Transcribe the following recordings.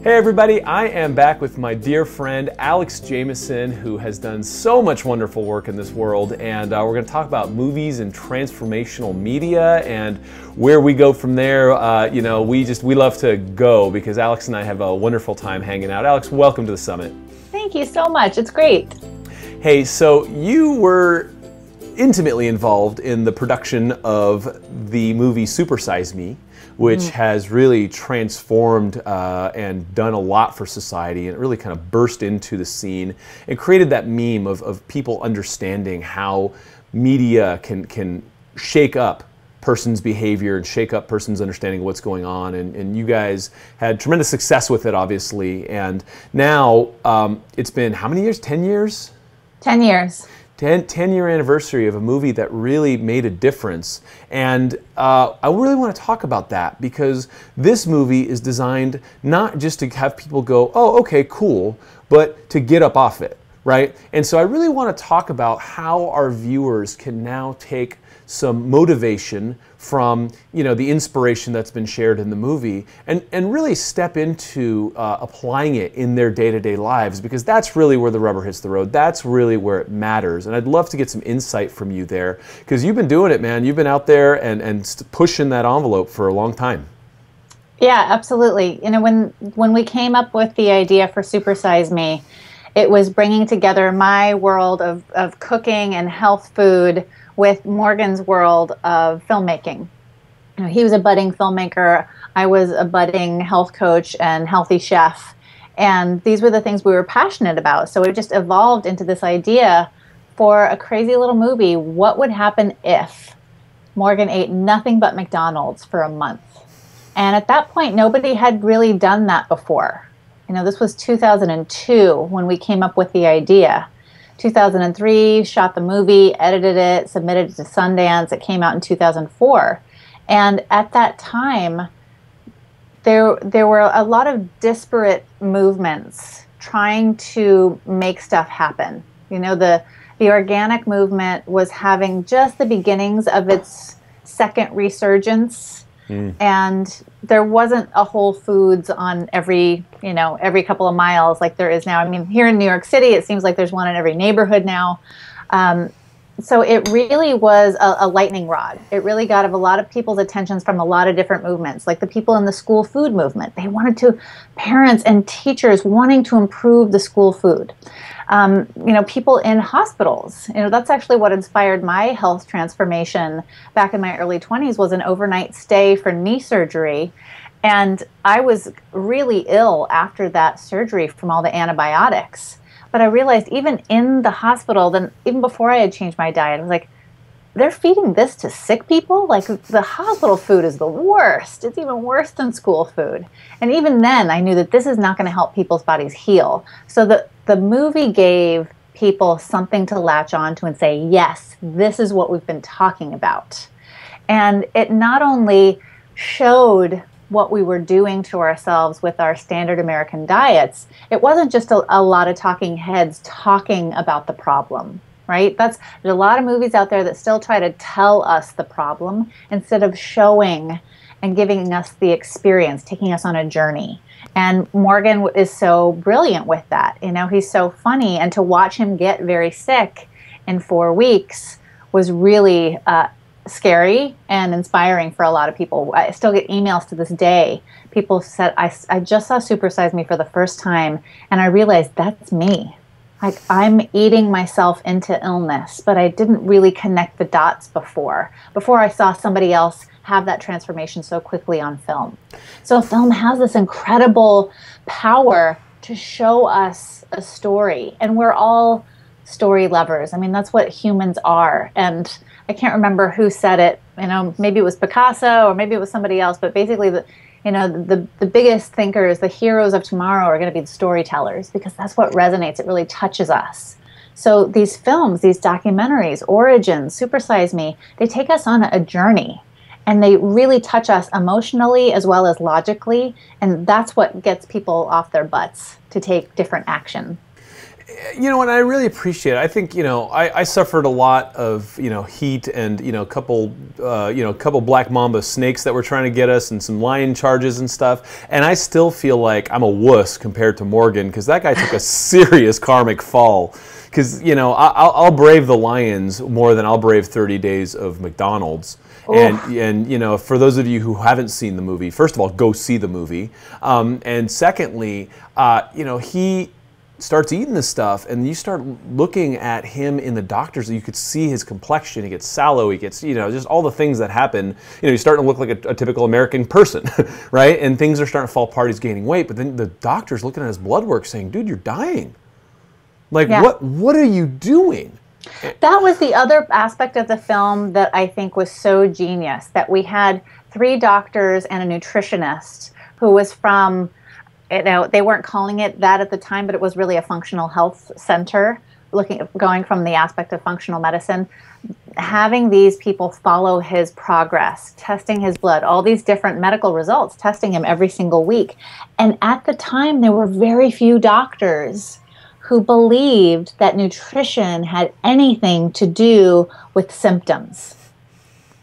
Hey everybody, I am back with my dear friend Alex Jamieson, who has done so much wonderful work in this world, and we're going to talk about movies and transformational media and where we go from there. We love to go because Alex and I have a wonderful time hanging out. Alex, welcome to the summit. Thank you so much. It's great. Hey, so you were intimately involved in the production of the movie Super Size Me, which has really transformed and done a lot for society, and it really kind of burst into the scene and created that meme of people understanding how media can shake up person's behavior and shake up person's understanding of what's going on. And you guys had tremendous success with it, obviously. And now it's been how many years? 10 years? 10 years. 10-year anniversary of a movie that really made a difference. And I really want to talk about that because this movie is designed not just to have people go, oh, okay, cool, but to get up off it, right? And so I really want to talk about how our viewers can now take some motivation from, the inspiration that's been shared in the movie and really step into applying it in their day-to-day lives, because that's really where the rubber hits the road. That's really where it matters. And I'd love to get some insight from you there, because you've been doing it, man. You've been out there and pushing that envelope for a long time. Yeah, absolutely. When we came up with the idea for Super Size Me, it was bringing together my world of cooking and health food with Morgan's world of filmmaking. He was a budding filmmaker. I was a budding health coach and healthy chef. And these were the things we were passionate about. So it just evolved into this idea for a crazy little movie. What would happen if Morgan ate nothing but McDonald's for a month? And at that point, nobody had really done that before. This was 2002 when we came up with the idea. 2003, shot the movie, edited it, submitted it to Sundance. It came out in 2004. And at that time, there were a lot of disparate movements trying to make stuff happen. The organic movement was having just the beginnings of its second resurgence. And there wasn't a Whole Foods on every couple of miles like there is now. I mean, here in New York City, it seems like there's one in every neighborhood now. So it really was a lightning rod. It really got a lot of people's attentions from a lot of different movements, like the people in the school food movement. They wanted to, parents and teachers wanting to improve the school food. People in hospitals. That's actually what inspired my health transformation back in my early 20s, was an overnight stay for knee surgery. And I was really ill after that surgery from all the antibiotics. But I realized even in the hospital, then even before I had changed my diet, I was like, they're feeding this to sick people? Like, the hospital food is the worst. It's even worse than school food. And even then, I knew that this is not going to help people's bodies heal. So the movie gave people something to latch on to and say, yes, this is what we've been talking about. And it not only showed what we were doing to ourselves with our standard American diets, it wasn't just a lot of talking heads talking about the problem. Right? There's a lot of movies out there that still try to tell us the problem instead of showing and giving us the experience, taking us on a journey. And Morgan is so brilliant with that. He's so funny. And to watch him get very sick in 4 weeks was really scary and inspiring for a lot of people. I still get emails to this day. People said, I just saw Super Size Me for the first time, and I realized that's me. Like, I'm eating myself into illness, but I didn't really connect the dots before I saw somebody else have that transformation so quickly on film. So film has this incredible power to show us a story, and we're all story lovers. I mean, that's what humans are. And I can't remember who said it, maybe it was Picasso or maybe it was somebody else, but basically the biggest thinkers, the heroes of tomorrow, are going to be the storytellers, because that's what resonates. It really touches us. So these films, these documentaries, Origins, Super Size Me, they take us on a journey, and they really touch us emotionally as well as logically. And that's what gets people off their butts to take different action. You know, and I really appreciate it. I think, I suffered a lot of, heat and, a couple black mamba snakes that were trying to get us and some lion charges and stuff. And I still feel like I'm a wuss compared to Morgan, because that guy took a serious karmic fall. Because, I'll brave the lions more than I'll brave 30 days of McDonald's. And for those of you who haven't seen the movie, first of all, go see the movie. And secondly, he starts eating this stuff, and you start looking at him in the doctors, you could see his complexion. He gets sallow, he gets, just all the things that happen. He's starting to look like a typical American person, right? And things are starting to fall apart, he's gaining weight, but then the doctor's looking at his blood work saying, dude, you're dying. Like, what are you doing? That was the other aspect of the film that I think was so genius, that we had 3 doctors and a nutritionist who was from, they weren't calling it that at the time, but it was really a functional health center, going from the aspect of functional medicine, having these people follow his progress, testing his blood, all these different medical results, testing him every single week. And at the time, there were very few doctors who believed that nutrition had anything to do with symptoms.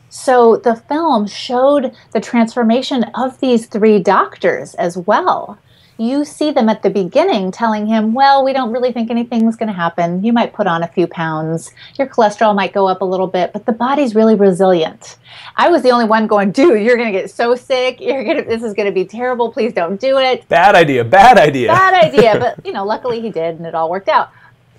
So the film showed the transformation of these 3 doctors as well. You see them at the beginning telling him, well, we don't really think anything's going to happen. You might put on a few pounds. Your cholesterol might go up a little bit, but the body's really resilient. I was the only one going, dude, you're going to get so sick. This is going to be terrible. Please don't do it. Bad idea, bad idea. Bad idea. But, luckily he did, and it all worked out.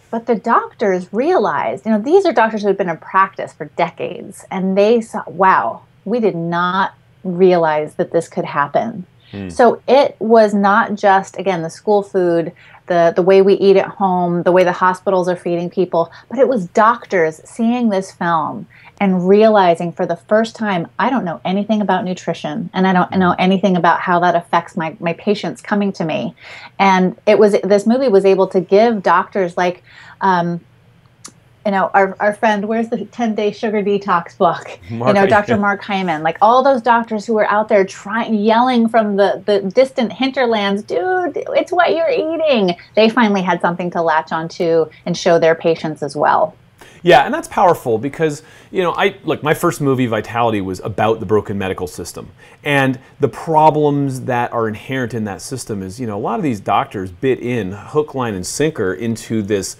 But the doctors realized, these are doctors who had been in practice for decades, and they saw, wow, we did not realize that this could happen. So it was not just, again, the school food, the way we eat at home, the way the hospitals are feeding people, but it was doctors seeing this film and realizing for the first time, I don't know anything about nutrition, and I don't know anything about how that affects my patients coming to me. And this movie was able to give doctors like, our friend, where's the 10-day sugar detox book? Dr. Mark Hyman, like all those doctors who were out there yelling from the distant hinterlands, dude, it's what you're eating. They finally had something to latch onto and show their patients as well. Yeah, and that's powerful because, my first movie, Vitality, was about the broken medical system. And the problems that are inherent in that system is, a lot of these doctors bit in hook, line, and sinker into this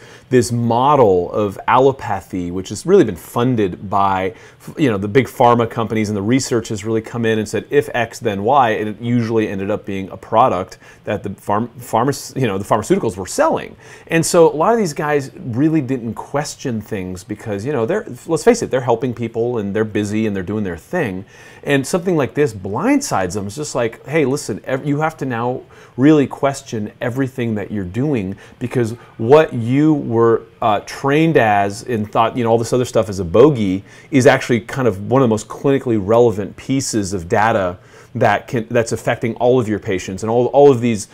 model of allopathy, which has really been funded by, the big pharma companies, and the research has really come in and said, if X, then Y, and it usually ended up being a product that the pharmaceuticals were selling. And so a lot of these guys really didn't question things because, let's face it, they're helping people and they're busy and they're doing their thing. And something like this blindsides them. It's just like, hey, listen, you have to now really question everything that you're doing, because what you were trained as and thought, all this other stuff is a bogey, is actually kind of one of the most clinically relevant pieces of data that's affecting all of your patients. And all of these,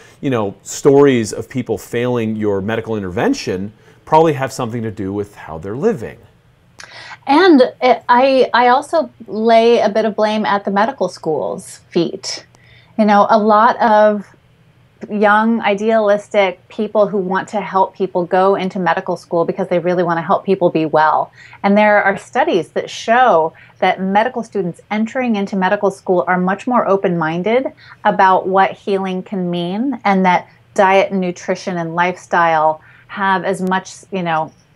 stories of people failing your medical intervention probably have something to do with how they're living. And I also lay a bit of blame at the medical school's feet. A lot of young, idealistic people who want to help people go into medical school because they really want to help people be well. And there are studies that show that medical students entering into medical school are much more open-minded about what healing can mean, and that diet and nutrition and lifestyle have as much,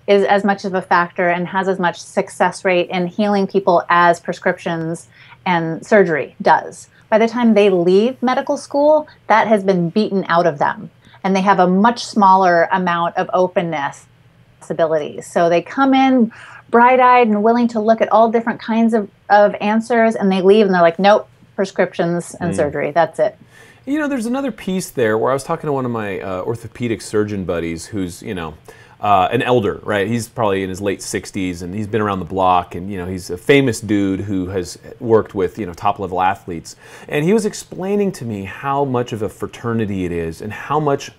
is as much of a factor and has as much success rate in healing people as prescriptions and surgery does. By the time they leave medical school, that has been beaten out of them, and they have a much smaller amount of openness possibilities. So they come in bright-eyed and willing to look at all different kinds of answers, and they leave and they're like, nope, prescriptions and surgery, that's it. There's another piece there where I was talking to one of my orthopedic surgeon buddies who's, an elder, right? He's probably in his late 60s, and he's been around the block, and he's a famous dude who has worked with top level athletes. And he was explaining to me how much of a fraternity it is, and how much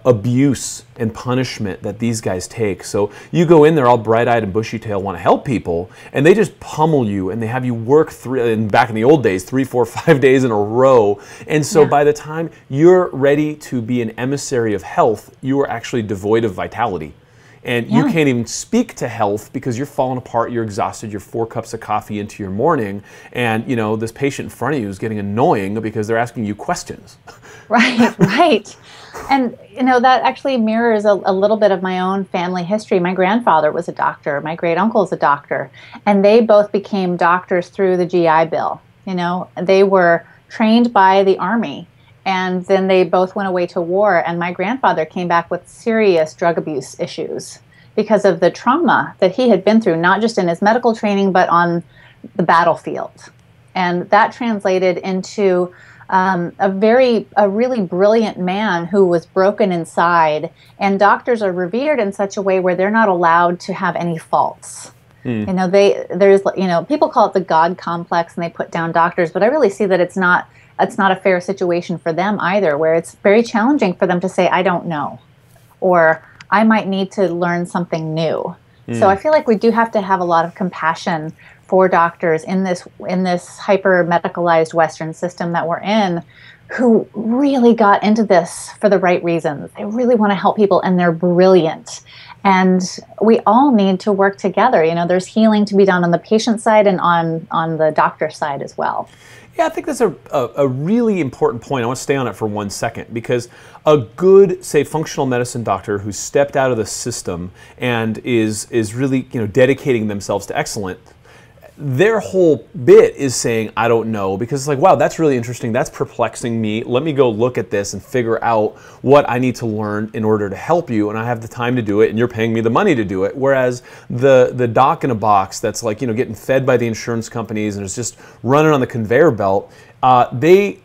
abuse and punishment that these guys take. So you go in there all bright-eyed and bushy-tailed, want to help people, and they just pummel you, and they have you work back in the old days, 3, 4, 5 days in a row. And so by the time you're ready to be an emissary of health, you are actually devoid of vitality. And you can't even speak to health because you're falling apart, you're exhausted, you're 4 cups of coffee into your morning, and this patient in front of you is getting annoying because they're asking you questions. Right, right. And that actually mirrors a little bit of my own family history. My grandfather was a doctor, my great uncle is a doctor, and they both became doctors through the GI Bill. They were trained by the Army, and then they both went away to war, and my grandfather came back with serious drug abuse issues because of the trauma that he had been through, not just in his medical training, but on the battlefield. And that translated into a really brilliant man who was broken inside. And doctors are revered in such a way where they're not allowed to have any faults. There's people call it the God complex, and they put down doctors, but I really see that it's not a fair situation for them either, where it's very challenging for them to say, I don't know, or I might need to learn something new. So I feel like we do have to have a lot of compassion for doctors in this hyper medicalized Western system that we're in, who really got into this for the right reasons. They really want to help people, and they're brilliant. And we all need to work together. There's healing to be done on the patient side and on the doctor side as well. Yeah, I think that's a really important point. I want to stay on it for 1 second, because a good, say, functional medicine doctor who stepped out of the system and is really dedicating themselves to excellence, their whole bit is saying, I don't know, because it's like, wow, that's really interesting. That's perplexing me. Let me go look at this and figure out what I need to learn in order to help you. And I have the time to do it, and you're paying me the money to do it. Whereas the doc in a box that's like, getting fed by the insurance companies and is just running on the conveyor belt, they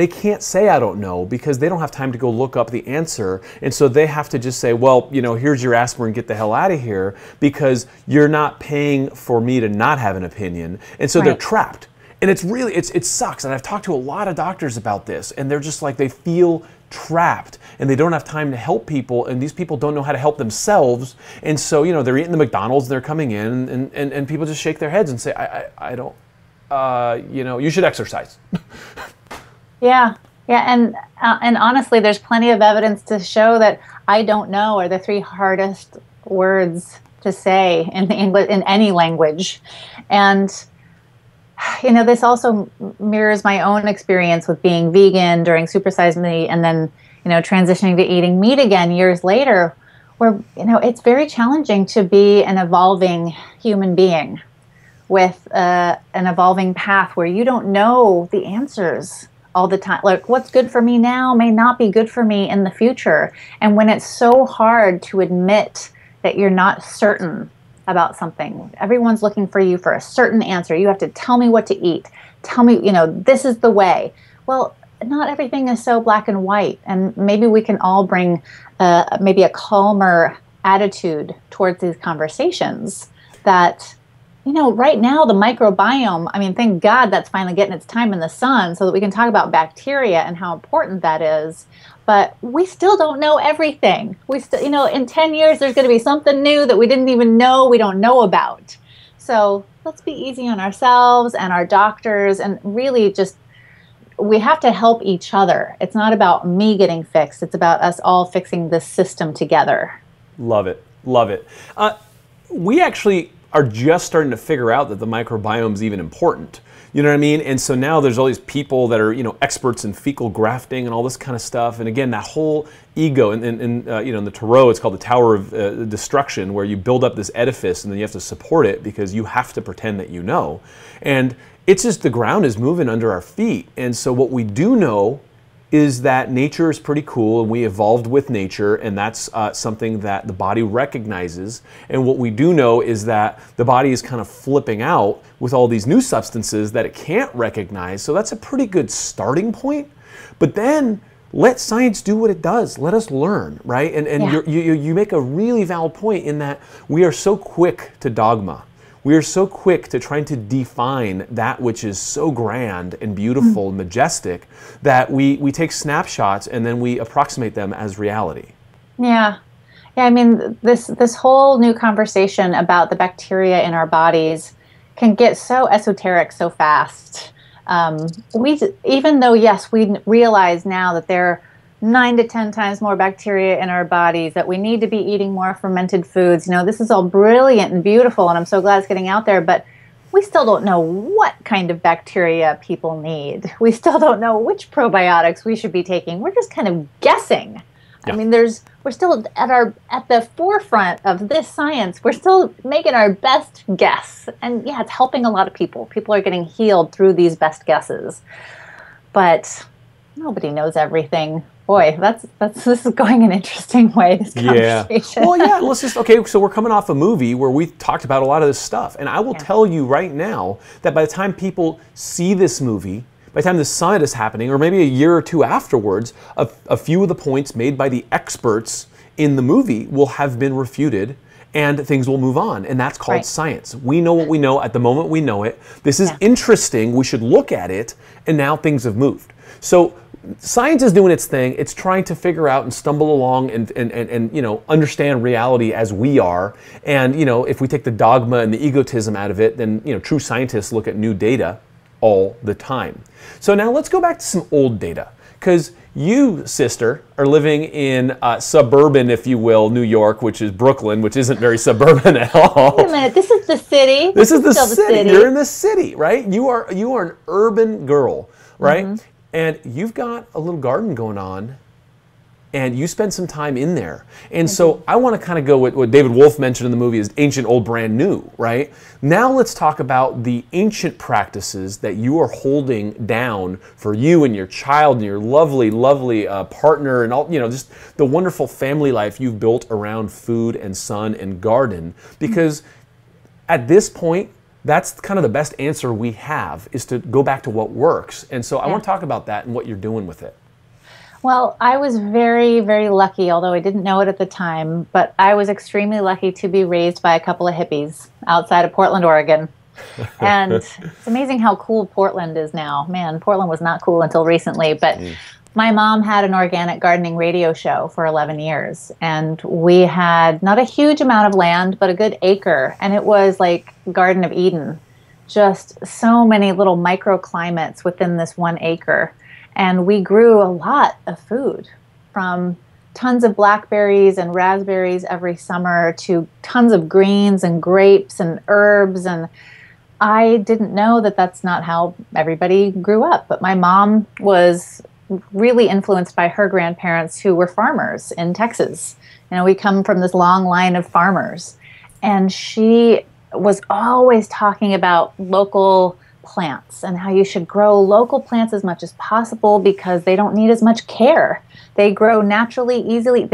can't say I don't know, because they don't have time to go look up the answer. And so they have to just say, well, here's your aspirin, get the hell out of here, because you're not paying for me to not have an opinion. And so they're trapped. And it sucks. And I've talked to a lot of doctors about this, and they're just like, they feel trapped, and they don't have time to help people, and these people don't know how to help themselves. And so, they're eating the McDonald's, they're coming in, and people just shake their heads and say, I don't, you should exercise. Yeah, and honestly, there's plenty of evidence to show that I don't know are the 3 hardest words to say in any language. And this also mirrors my own experience with being vegan during Super Size Me, and then transitioning to eating meat again years later, where it's very challenging to be an evolving human being with an evolving path where you don't know the answers all the time. Like, what's good for me now may not be good for me in the future. And when it's so hard to admit that you're not certain about something, everyone's looking for you for a certain answer. You have to tell me what to eat. Tell me, this is the way. Well, not everything is so black and white. And maybe we can all bring maybe a calmer attitude towards these conversations that, right now the microbiome, thank God that's finally getting its time in the sun so that we can talk about bacteria and how important that is. But we still don't know everything. We still, in 10 years, there's going to be something new that we didn't even know we don't know about. So let's be easy on ourselves and our doctors, and really just, we have to help each other. It's not about me getting fixed. It's about us all fixing this system together. Love it. Love it. We actually are just starting to figure out that the microbiome is even important. You know what I mean? And so now there's all these people that are, experts in fecal grafting and all this kind of stuff. And again, that whole ego, in the Tarot, it's called the Tower of Destruction, where you build up this edifice and then you have to support it because you have to pretend that you know. And it's just the ground is moving under our feet. And so what we do know is that nature is pretty cool, and we evolved with nature, and that's something that the body recognizes. And what we do know is that the body is kind of flipping out with all these new substances that it can't recognize. So that's a pretty good starting point. But then let science do what it does. Let us learn, right? And Yeah. you make a really valid point in that we are so quick to dogma. We are so quick to trying to define that which is so grand and beautiful and majestic that we take snapshots and then we approximate them as reality. Yeah. Yeah, I mean, this whole new conversation about the bacteria in our bodies can get so esoteric so fast. Even though, yes, we realize now that there are 9 to 10 times more bacteria in our bodies, that we need to be eating more fermented foods. You know, this is all brilliant and beautiful, and I'm so glad it's getting out there, but we still don't know what kind of bacteria people need. We still don't know which probiotics we should be taking. We're just kind of guessing. Yeah. I mean, we're still at the forefront of this science. We're still making our best guess. And yeah, it's helping a lot of people. People are getting healed through these best guesses. But nobody knows everything. Boy, this is going an interesting way, this conversation. Yeah. Well, yeah, okay, so we're coming off a movie where we talked about a lot of this stuff. And I will tell you right now that by the time people see this movie, by the time the summit is happening, or maybe a year or two afterwards, a few of the points made by the experts in the movie will have been refuted and things will move on. And that's called science. We know what we know at the moment we know it. This is interesting. We should look at it. And now things have moved. So science is doing its thing. It's trying to figure out and stumble along and you know, understand reality as we are. And you know, if we take the dogma and the egotism out of it, then you know, true scientists look at new data all the time. So now let's go back to some old data, because you, sister, are living in suburban, if you will, New York, which is Brooklyn, which isn't very suburban at all. Wait a minute, this is the city. This is the city. You're in the city, right? You are an urban girl, right? Mm-hmm. And you've got a little garden going on, and you spend some time in there. And so I want to kind of go with what David Wolf mentioned in the movie is ancient, old, brand new, right? Now let's talk about the ancient practices that you are holding down for you and your child and your lovely, lovely partner and all, you know, just the wonderful family life you've built around food and sun and garden. Because at this point, that's kind of the best answer we have, is to go back to what works. And so I want to talk about that and what you're doing with it. Well, I was very, very lucky, although I didn't know it at the time, but I was extremely lucky to be raised by a couple of hippies outside of Portland, Oregon. And it's amazing how cool Portland is now. Man, Portland was not cool until recently, but my mom had an organic gardening radio show for 11 years, and we had not a huge amount of land, but a good acre, and it was like Garden of Eden, just so many little microclimates within this 1 acre. And we grew a lot of food, from tons of blackberries and raspberries every summer to tons of greens and grapes and herbs. And I didn't know that that's not how everybody grew up. But my mom was really influenced by her grandparents, who were farmers in Texas. You know, we come from this long line of farmers. And she was always talking about local plants and how you should grow local plants as much as possible because they don't need as much care. They grow naturally, easily.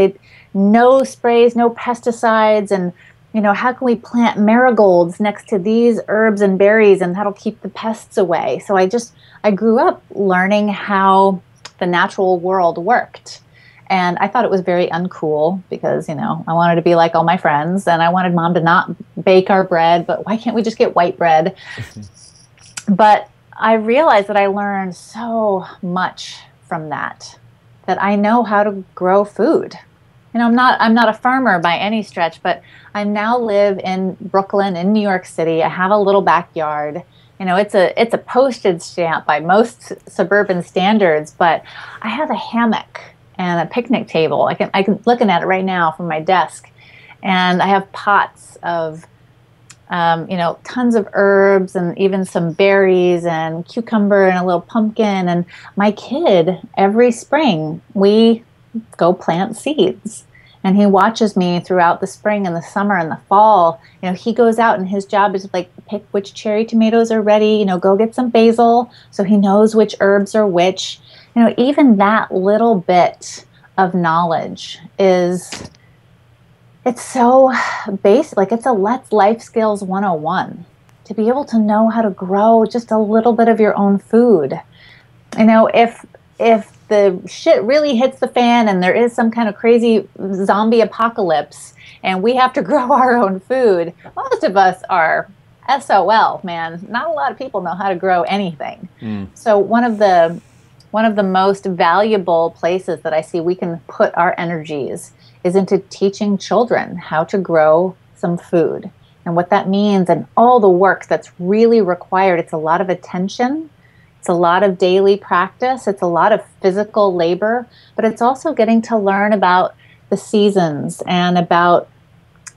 No sprays, no pesticides. And, you know, how can we plant marigolds next to these herbs and berries, and that'll keep the pests away? So I grew up learning how the natural world worked. And I thought it was very uncool because, you know, I wanted to be like all my friends, and I wanted Mom to not bake our bread, but why can't we just get white bread? But I realized that I learned so much from that I know how to grow food. You know, I'm not a farmer by any stretch, but I now live in Brooklyn, in New York City. I have a little backyard. You know, it's a postage stamp by most suburban standards, but I have a hammock and a picnic table. I'm looking at it right now from my desk, and I have pots of you know, tons of herbs and even some berries and cucumber and a little pumpkin. And my kid, every spring, we go plant seeds. And he watches me throughout the spring and the summer and the fall. You know, he goes out and his job is like pick which cherry tomatoes are ready, you know, go get some basil. So he knows which herbs are which. You know, even that little bit of knowledge it's so basic, like it's a life skills 101 to be able to know how to grow just a little bit of your own food. You know, if the shit really hits the fan and there is some kind of crazy zombie apocalypse and we have to grow our own food, most of us are SOL, man. Not a lot of people know how to grow anything. So one of the most valuable places that I see we can put our energies is into teaching children how to grow some food and what that means and all the work that's really required. It's a lot of attention. It's a lot of daily practice. It's a lot of physical labor, but it's also getting to learn about the seasons and about,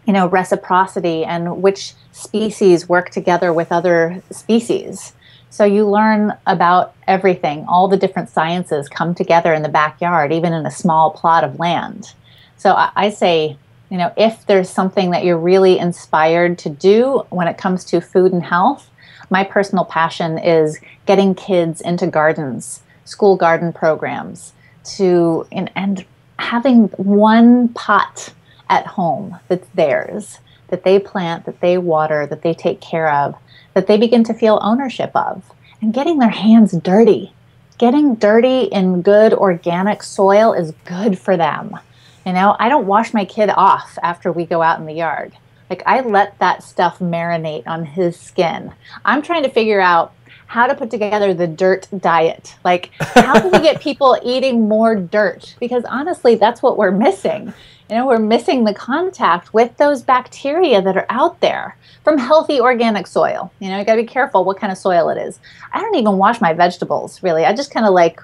reciprocity and which species work together with other species. So you learn about everything. All the different sciences come together in the backyard, even in a small plot of land. So I say, if there's something that you're really inspired to do when it comes to food and health, my personal passion is getting kids into gardens, school garden programs, and having one pot at home that's theirs, that they plant, that they water, that they take care of, that they begin to feel ownership of, and getting their hands dirty. Getting dirty in good organic soil is good for them. I don't wash my kid off after we go out in the yard. Like, I let that stuff marinate on his skin. I'm trying to figure out how to put together the dirt diet. Like, how can we get people eating more dirt? Because honestly, that's what we're missing. We're missing the contact with those bacteria that are out there from healthy organic soil. You got to be careful what kind of soil it is. I don't even wash my vegetables, really. I just kind of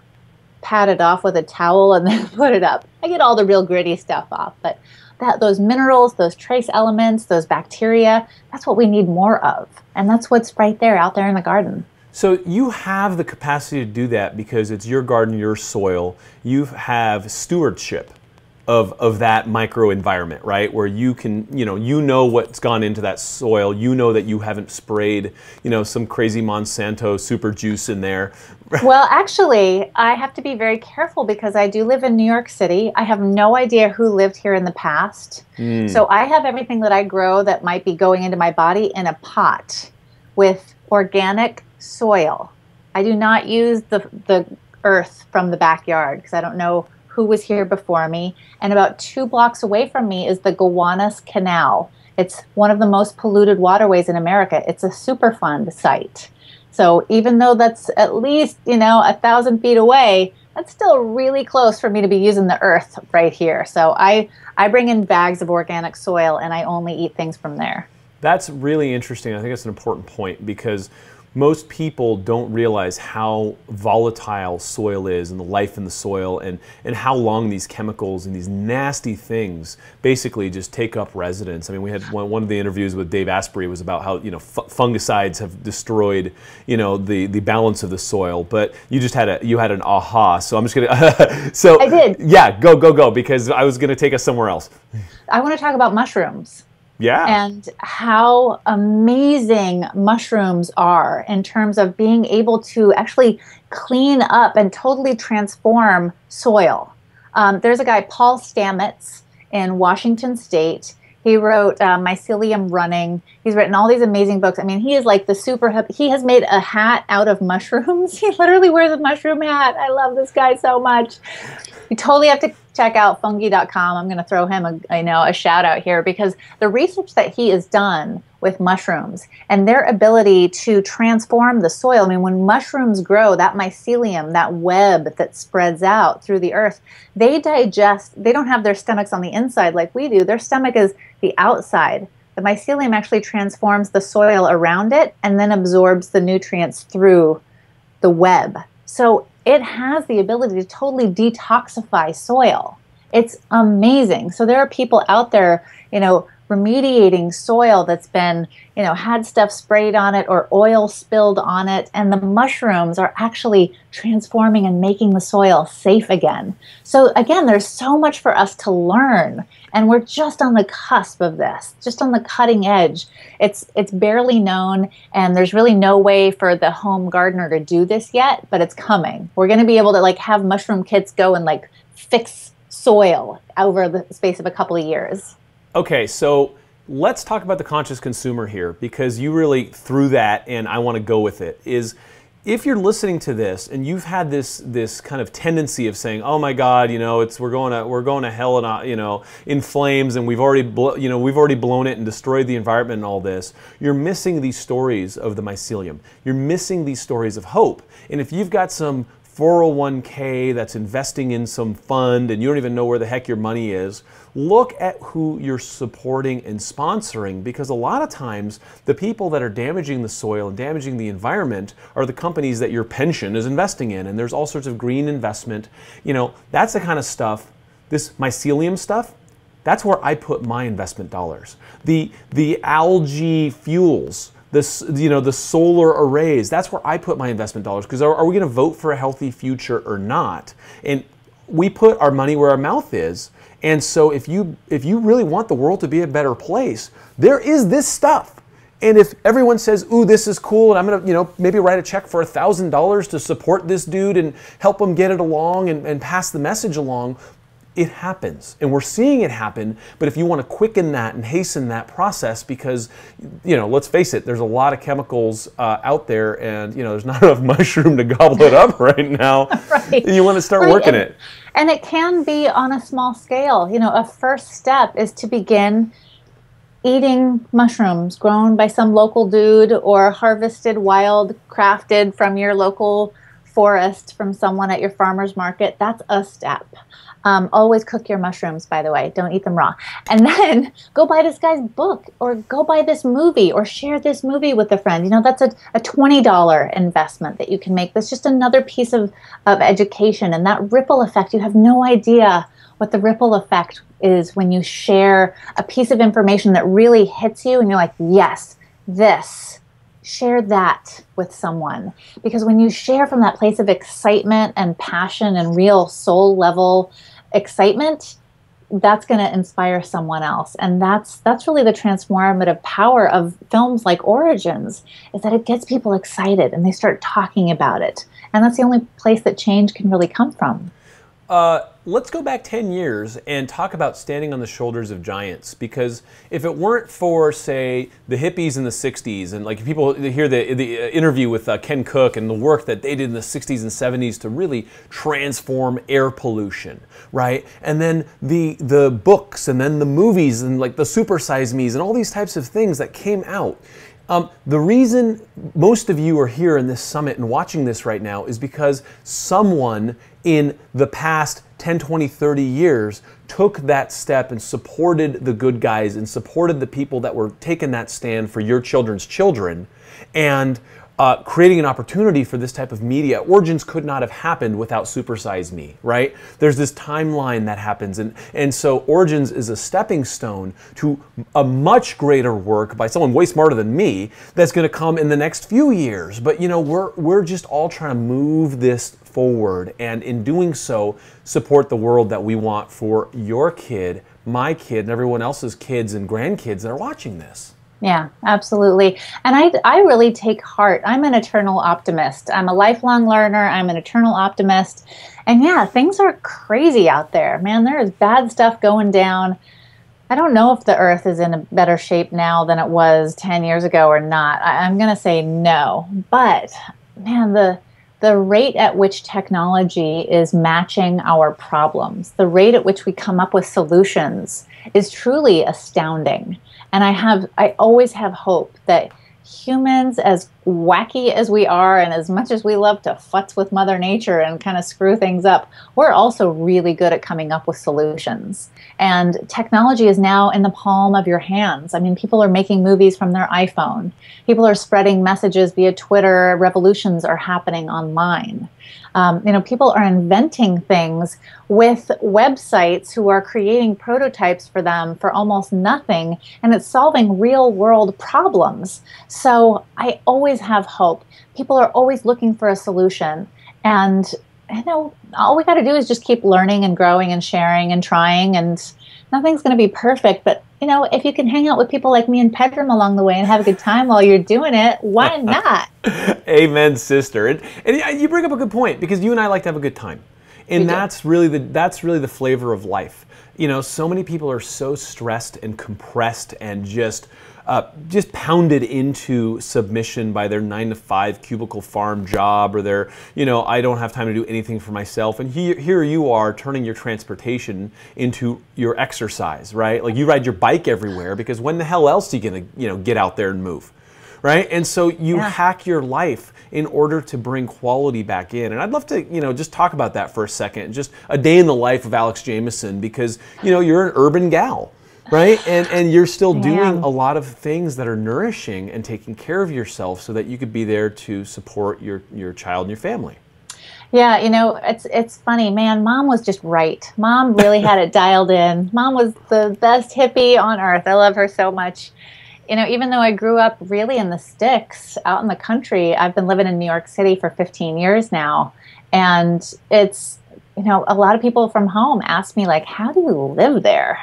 pat it off with a towel and then put it up. I get all the real gritty stuff off, but those minerals, those trace elements, those bacteria, that's what we need more of. And that's what's right there out there in the garden. So you have the capacity to do that because it's your garden, your soil. You have stewardship of that micro environment, right? Where you can, you know what's gone into that soil. You know that you haven't sprayed, some crazy Monsanto super juice in there. Well, actually, I have to be very careful because I do live in New York City. I have no idea who lived here in the past. So I have everything that I grow that might be going into my body in a pot with organic soil. I do not use the earth from the backyard because I don't know who was here before me. And about 2 blocks away from me is the Gowanus Canal. It's one of the most polluted waterways in America. It's a Superfund site. So even though that's at least, 1,000 feet away, that's still really close for me to be using the earth right here. So I bring in bags of organic soil and I only eat things from there. That's really interesting. I think that's an important point because most people don't realize how volatile soil is and the life in the soil and how long these chemicals and these nasty things basically just take up residence. I mean, we had one of the interviews with Dave Asprey was about how, fungicides have destroyed, the balance of the soil, but you had an aha. So I'm just going to, so I did. Yeah, go, because I was going to take us somewhere else. I want to talk about mushrooms. Yeah. And how amazing mushrooms are in terms of being able to actually clean up and totally transform soil. There's a guy, Paul Stamets, in Washington State. He wrote Mycelium Running. He's written all these amazing books. I mean, he is like the super hip. He has made a hat out of mushrooms. He literally wears a mushroom hat. I love this guy so much. You totally have to check out fungi.com. I'm going to throw him a shout out here because the research that he has done with mushrooms and their ability to transform the soil. I mean, when mushrooms grow, that mycelium, that web that spreads out through the earth, they digest. They don't have their stomachs on the inside like we do. Their stomach is the outside. The mycelium actually transforms the soil around it and then absorbs the nutrients through the web. So it has the ability to totally detoxify soil. It's amazing. So there are people out there, remediating soil that's been, had stuff sprayed on it or oil spilled on it. And the mushrooms are actually transforming and making the soil safe again. So again, there's so much for us to learn. And we're just on the cusp of this, just on the cutting edge. It's barely known, and there's really no way for the home gardener to do this yet, but it's coming. We're going to be able to have mushroom kits go and fix soil over the space of a couple of years. Okay, so let's talk about the conscious consumer here because you really threw that and I want to go with it. if you're listening to this and you've had this kind of tendency of saying, "Oh my God, we're going to hell and in flames, and we've already blown it and destroyed the environment and all this," you're missing these stories of the mycelium. You're missing these stories of hope. And if you've got some 401k that's investing in some fund and you don't even know where the heck your money is, look at who you're supporting and sponsoring, because a lot of times the people that are damaging the soil and damaging the environment are the companies that your pension is investing in. And there's all sorts of green investment. That's the kind of stuff, this mycelium stuff, that's where I put my investment dollars. The algae fuels, the solar arrays, that's where I put my investment dollars, because are we going to vote for a healthy future or not? And we put our money where our mouth is. And so if you really want the world to be a better place, there is this stuff. And if everyone says, "Ooh, this is cool, and I'm going to maybe write a check for $1,000 to support this dude and help him get it along and pass the message along," it happens, and we're seeing it happen. But if you want to quicken that and hasten that process, because let's face it, there's a lot of chemicals out there, and there's not enough mushroom to gobble it up right now. Right. And you want to start working it. And it can be on a small scale. A first step is to begin eating mushrooms grown by some local dude, or harvested wild, crafted from your local forest from someone at your farmer's market. That's a step. Always cook your mushrooms, by the way. Don't eat them raw. And then go buy this guy's book, or go buy this movie, or share this movie with a friend. That's a $20 investment that you can make. That's just another piece of education. And that ripple effect, you have no idea what the ripple effect is when you share a piece of information that really hits you and you're like, yes, this. Share that with someone, because when you share from that place of excitement and passion and real soul level excitement, that's going to inspire someone else. And that's really the transformative power of films like Origins, is that it gets people excited and they start talking about it. And that's the only place that change can really come from. Let's go back 10 years and talk about standing on the shoulders of giants, because if it weren't for, say, the hippies in the 60s, and like people hear the interview with Ken Cook and the work that they did in the 60s and 70s to really transform air pollution, right? And then the books, and then the movies, and like the Super Size Me's and all these types of things that came out. The reason most of you are here in this summit and watching this right now is because someone in the past 10, 20, 30 years took that step and supported the good guys and supported the people that were taking that stand for your children's children, and creating an opportunity for this type of media. Origins could not have happened without Super Size Me, right? There's this timeline that happens, and so Origins is a stepping stone to a much greater work by someone way smarter than me that's going to come in the next few years. But we're just all trying to move this forward, and in doing so, support the world that we want for your kid, my kid, and everyone else's kids and grandkids that are watching this. Yeah, absolutely. And I really take heart. I'm an eternal optimist. I'm a lifelong learner. I'm an eternal optimist. And yeah, things are crazy out there. Man, there is bad stuff going down. I don't know if the earth is in a better shape now than it was 10 years ago or not. I'm going to say no. But man, the rate at which technology is matching our problems, the rate at which we come up with solutions is truly astounding. And I always have hope that humans, as wacky as we are and as much as we love to futz with Mother Nature and kind of screw things up, we're also really good at coming up with solutions. And technology is now in the palm of your hands. I mean, people are making movies from their iPhone. People are spreading messages via Twitter. Revolutions are happening online. People are inventing things with websites who are creating prototypes for them for almost nothing, and it's solving real world problems. So I always have hope. People are always looking for a solution, and all we got to do is just keep learning and growing and sharing and trying, and nothing's going to be perfect. But if you can hang out with people like me and Pedram along the way and have a good time while you're doing it, why not? Amen, sister. And you bring up a good point, because you and I like to have a good time. And that's really the flavor of life. You know, so many people are so stressed and compressed and just pounded into submission by their 9-to-5 cubicle farm job, or their, I don't have time to do anything for myself. And here you are turning your transportation into your exercise, right? Like, you ride your bike everywhere because when the hell else are you gonna, get out there and move, right? And so you hack your life in order to bring quality back in. And I'd love to, just talk about that for a second, just a day in the life of Alex Jamieson, because, you're an urban gal. Right? And you're still doing a lot of things that are nourishing and taking care of yourself so that you could be there to support your child and your family. Yeah, it's funny, man. Mom was just right. Mom really had it dialed in. Mom was the best hippie on earth. I love her so much. Even though I grew up really in the sticks out in the country, I've been living in New York City for 15 years now. And it's, a lot of people from home ask me, like, how do you live there?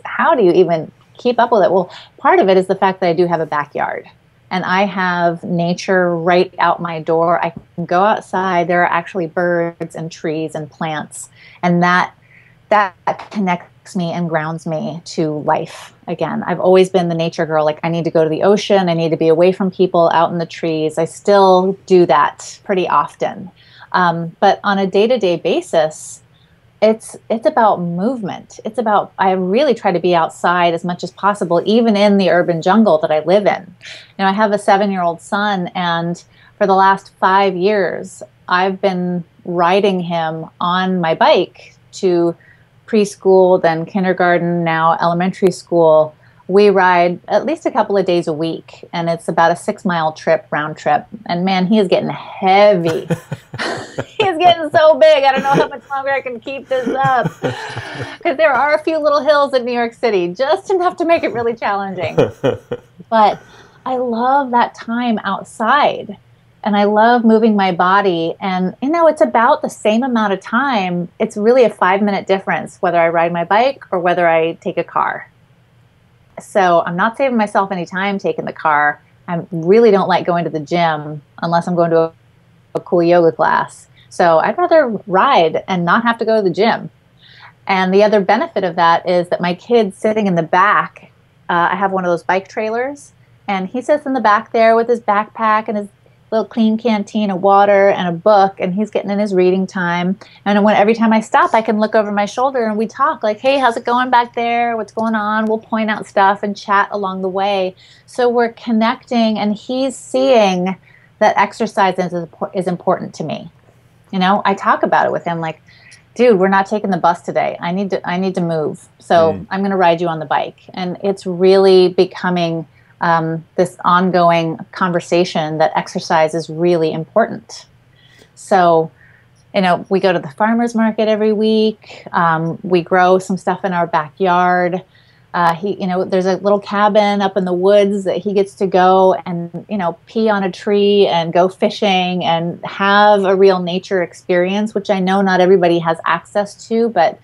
How do you even keep up with it? Well, part of it is the fact that I do have a backyard and I have nature right out my door. I can go outside. There are actually birds and trees and plants, and that connects me and grounds me to life again. I've always been the nature girl. Like, I need to go to the ocean. I need to be away from people, out in the trees. I still do that pretty often. But on a day-to-day basis, it's about movement. I really try to be outside as much as possible, even in the urban jungle that I live in. I have a 7-year-old son, and for the last 5 years, I've been riding him on my bike to preschool, then kindergarten, now elementary school. We ride at least a couple of days a week, and it's about a 6-mile round trip. And man, he is getting heavy. He's getting so big. I don't know how much longer I can keep this up, because there are a few little hills in New York City, just enough to make it really challenging. But I love that time outside, and I love moving my body. And, it's about the same amount of time. It's really a 5-minute difference whether I ride my bike or whether I take a car. So I'm not saving myself any time taking the car. I really don't like going to the gym unless I'm going to a cool yoga class. So I'd rather ride and not have to go to the gym. And the other benefit of that is that my kid's sitting in the back. I have one of those bike trailers, and he sits in the back there with his backpack and his little clean canteen of water and a book, and he's getting in his reading time. And every time I stop, I can look over my shoulder and we talk, like, hey, how's it going back there? What's going on? We'll point out stuff and chat along the way. So we're connecting, and he's seeing that exercise is important to me. I talk about it with him, like, dude, we're not taking the bus today. I need to move. So I'm going to ride you on the bike. And it's really becoming this ongoing conversation that exercise is really important. So, we go to the farmer's market every week. We grow some stuff in our backyard. There's a little cabin up in the woods that he gets to go and, pee on a tree and go fishing and have a real nature experience, which I know not everybody has access to. But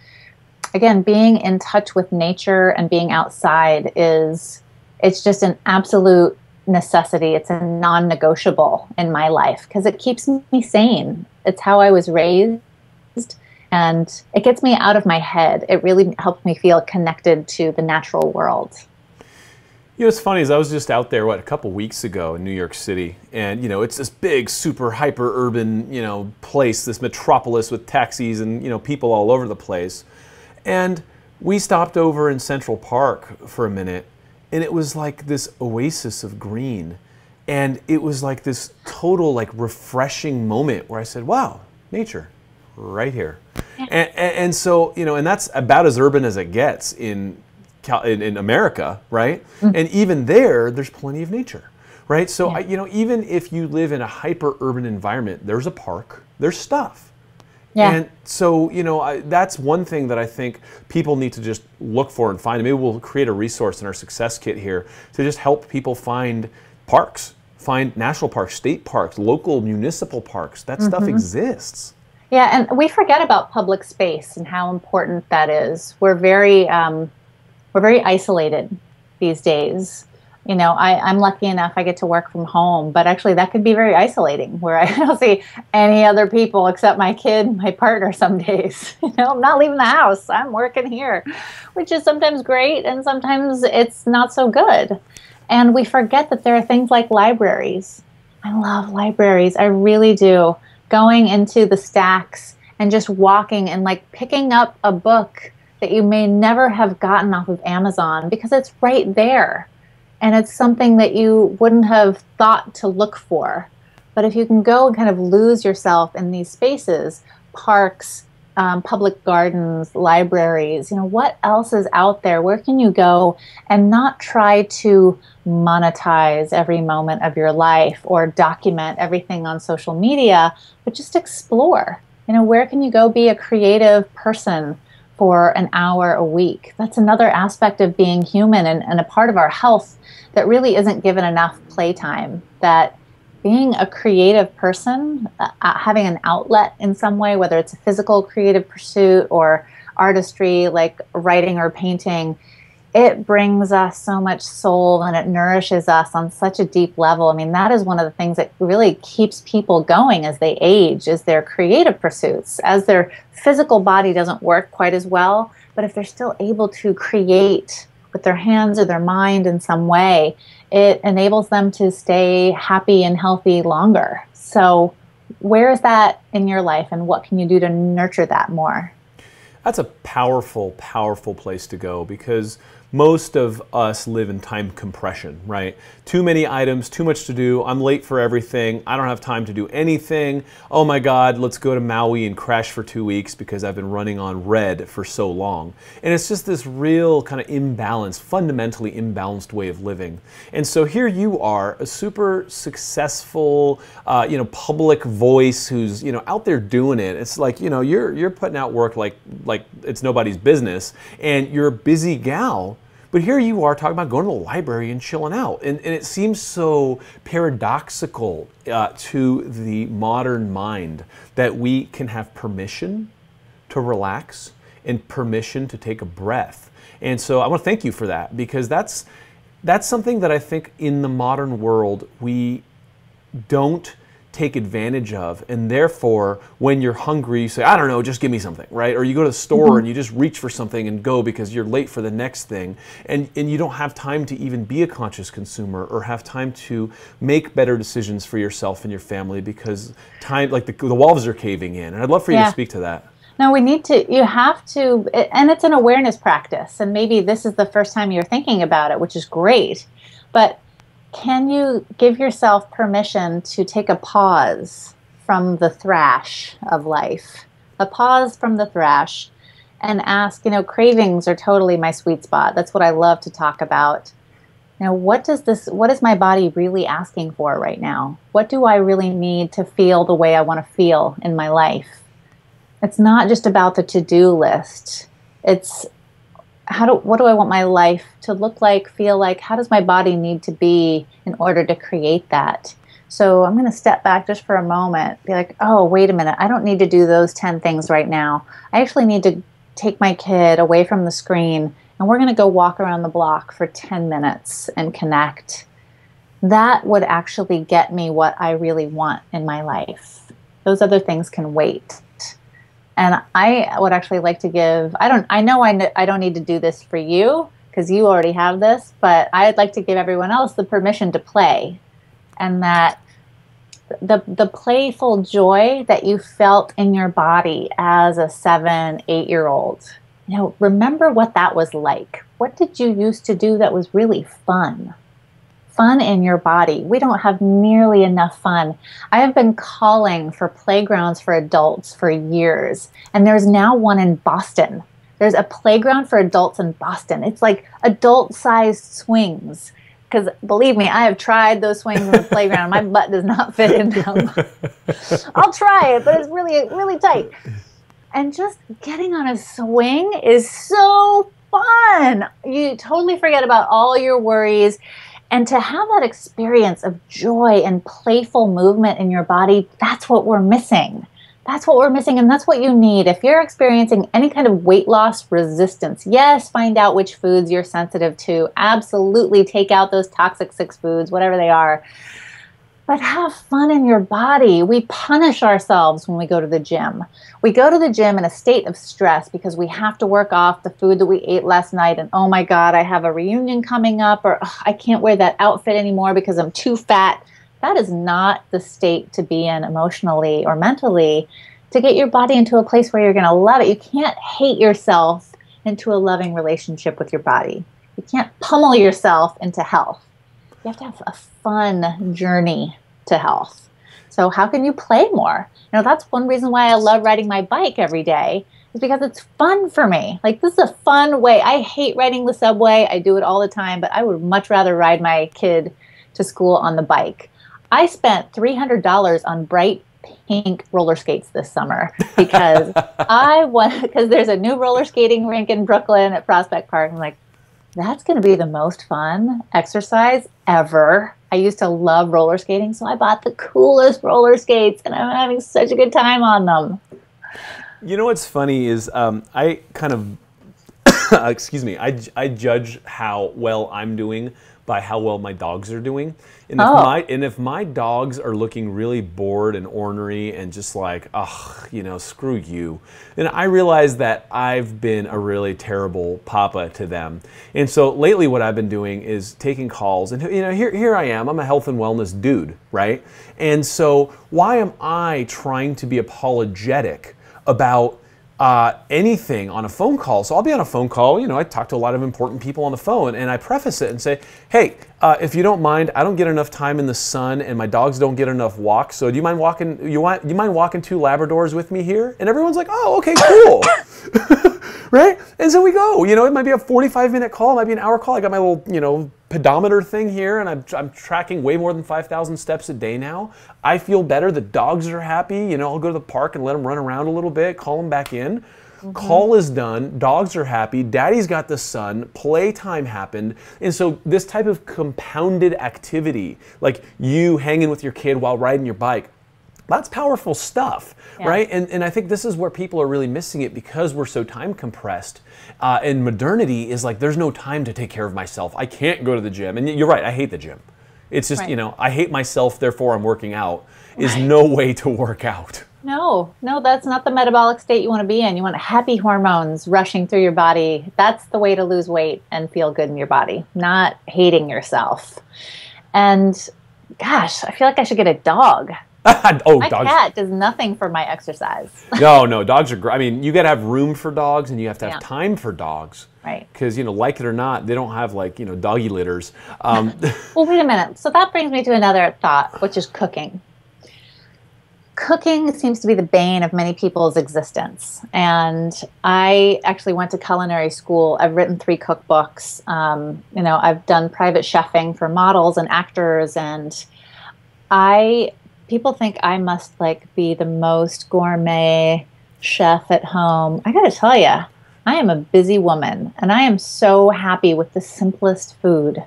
again, being in touch with nature and being outside it's just an absolute necessity. It's a non-negotiable in my life because it keeps me sane. It's how I was raised, and it gets me out of my head. It really helps me feel connected to the natural world. What's funny is I was just out there, a couple weeks ago in New York City, and, it's this big, super hyper urban, place, this metropolis with taxis and, people all over the place. And we stopped over in Central Park for a minute, and it was like this oasis of green. And it was like this total, refreshing moment where I said, wow, nature, right here. Yeah. And so, and that's about as urban as it gets in America, right? Mm-hmm. And even there's plenty of nature, right? So, yeah. Even if you live in a hyper-urban environment, there's a park, there's stuff. Yeah. And so, that's one thing that I think people need to just look for and find. And maybe we'll create a resource in our success kit here to just help people find parks, find national parks, state parks, local municipal parks. That stuff exists. Yeah, and we forget about public space and how important that is. We're very isolated these days. I'm lucky enough I get to work from home, but actually that could be very isolating where I don't see any other people except my kid, my partner some days. I'm not leaving the house. I'm working here, which is sometimes great and sometimes it's not so good. And we forget that there are things like libraries. I love libraries. I really do. Going into the stacks and just walking and like picking up a book that you may never have gotten off of Amazon because it's right there. And it's something that you wouldn't have thought to look for. But if you can go and kind of lose yourself in these spaces, parks, public gardens, libraries, what else is out there? Where can you go and not try to monetize every moment of your life or document everything on social media, but just explore? Where can you go be a creative person for an hour a week? That's another aspect of being human and a part of our health that really isn't given enough playtime. That being a creative person, having an outlet in some way, whether it's a physical creative pursuit or artistry like writing or painting, it brings us so much soul and it nourishes us on such a deep level. I mean, that is one of the things that really keeps people going as they age, is their creative pursuits. As their physical body doesn't work quite as well, but if they're still able to create with their hands or their mind in some way, it enables them to stay happy and healthy longer. So where is that in your life and what can you do to nurture that more? That's a powerful, powerful place to go, because most of us live in time compression, right? Too many items, too much to do. I'm late for everything. I don't have time to do anything. Oh my God, let's go to Maui and crash for 2 weeks because I've been running on red for so long. And it's just this real kind of imbalanced, fundamentally imbalanced way of living. And so here you are, a super successful, public voice who's, out there doing it. It's like, you're putting out work like it's nobody's business, and you're a busy gal. But here you are talking about going to the library and chilling out. And it seems so paradoxical to the modern mind that we can have permission to relax and permission to take a breath. And so I want to thank you for that, because that's something that I think in the modern world we don't take advantage of, and therefore when you're hungry you say, I don't know, just give me something, right? Or you go to the store and you just reach for something and go because you're late for the next thing, and you don't have time to even be a conscious consumer or have time to make better decisions for yourself and your family, because time, like the walls are caving in. And I'd love for you to speak to that. No, you have to, and it's an awareness practice, and maybe this is the first time you're thinking about it, which is great, but can you give yourself permission to take a pause from the thrash of life, a pause from the thrash, and ask, cravings are totally my sweet spot. That's what I love to talk about. What is my body really asking for right now? What do I really need to feel the way I want to feel in my life? It's not just about the to-do list. It's what do I want my life to look like, feel like? How does my body need to be in order to create that? So I'm going to step back just for a moment, be like, oh, wait a minute. I don't need to do those 10 things right now. I actually need to take my kid away from the screen, and we're going to go walk around the block for 10 minutes and connect. That would actually get me what I really want in my life. Those other things can wait. And I would actually like to give, I know I don't need to do this for you because you already have this, but I'd like to give everyone else the permission to play. And that the playful joy that you felt in your body as a 7, 8-year-old, remember what that was like. What did you used to do that was really fun? Fun in your body. We don't have nearly enough fun. I have been calling for playgrounds for adults for years, and there's now one in Boston. There's a playground for adults in Boston. It's like adult-sized swings. Because believe me, I have tried those swings in the playground. My butt does not fit in them. I'll try it, but it's really, really tight. And just getting on a swing is so fun. You totally forget about all your worries. And to have that experience of joy and playful movement in your body, that's what we're missing. That's what we're missing, and that's what you need. If you're experiencing any kind of weight loss resistance, yes, find out which foods you're sensitive to. Absolutely take out those toxic 6 foods, whatever they are. But have fun in your body. We punish ourselves when we go to the gym. We go to the gym in a state of stress because we have to work off the food that we ate last night. And oh my God, I have a reunion coming up, or I can't wear that outfit anymore because I'm too fat. That is not the state to be in emotionally or mentally to get your body into a place where you're going to love it. You can't hate yourself into a loving relationship with your body. You can't pummel yourself into health. You have to have a fun journey to health. So how can you play more? You know, that's one reason why I love riding my bike every day, is because it's fun for me. Like, this is a fun way. I hate riding the subway. I do it all the time, but I would much rather ride my kid to school on the bike. I spent $300 on bright pink roller skates this summer because because there's a new roller skating rink in Brooklyn at Prospect Park. I'm like, that's going to be the most fun exercise ever. I used to love roller skating, so I bought the coolest roller skates, and I'm having such a good time on them. You know what's funny is I kind of, excuse me, I judge how well I'm doing by how well my dogs are doing. And if my dogs are looking really bored and ornery and just like, ugh, you know, screw you, then I realize that I've been a really terrible papa to them. And so lately what I've been doing is taking calls, and you know, here I am, I'm a health and wellness dude, right? And so why am I trying to be apologetic about anything on a phone call? So I'll be on a phone call, you know, I talk to a lot of important people on the phone, and I preface it and say, hey, if you don't mind, I don't get enough time in the sun and my dogs don't get enough walks, so do you mind walking, you mind walking 2 Labradors with me here? And everyone's like, oh, okay, cool. Right? And so we go, you know, it might be a 45-minute call, it might be an hour call. I got my little, you know, pedometer thing here, and I'm tracking way more than 5,000 steps a day now. I feel better. The dogs are happy. You know, I'll go to the park and let them run around a little bit, call them back in. Mm-hmm. Call is done. Dogs are happy. Daddy's got the sun. Playtime happened. And so this type of compounded activity, like you hanging with your kid while riding your bike, that's powerful stuff, yeah. Right? And I think this is where people are really missing it because we're so time compressed. And modernity is like, there's no time to take care of myself. I can't go to the gym. And you're right, I hate the gym. It's just, right. You know, I hate myself, therefore I'm working out, is right. No way to work out. No, that's not the metabolic state you want to be in. You want happy hormones rushing through your body. That's the way to lose weight and feel good in your body, not hating yourself. And gosh, I feel like I should get a dog. My cat does nothing for my exercise. No, dogs are great. I mean, you got to have room for dogs, and you have to have time for dogs. Right. Because, you know, like it or not, they don't have, like, you know, doggy litters. Well, wait a minute. So that brings me to another thought, which is cooking. Cooking seems to be the bane of many people's existence. And I actually went to culinary school. I've written 3 cookbooks. You know, I've done private chefing for models and actors, and people think I must like be the most gourmet chef at home. I gotta tell you, I am a busy woman, and I am so happy with the simplest food.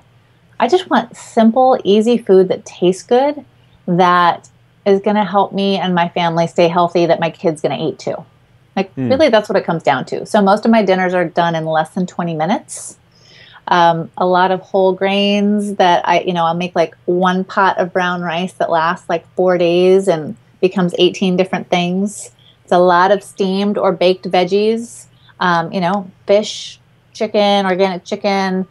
I just want simple, easy food that tastes good, that is gonna help me and my family stay healthy, that my kid's gonna eat too. Like, really, that's what it comes down to. So most of my dinners are done in less than 20 minutes. A lot of whole grains that I'll make like 1 pot of brown rice that lasts like 4 days and becomes 18 different things. It's a lot of steamed or baked veggies, fish, chicken, organic chicken,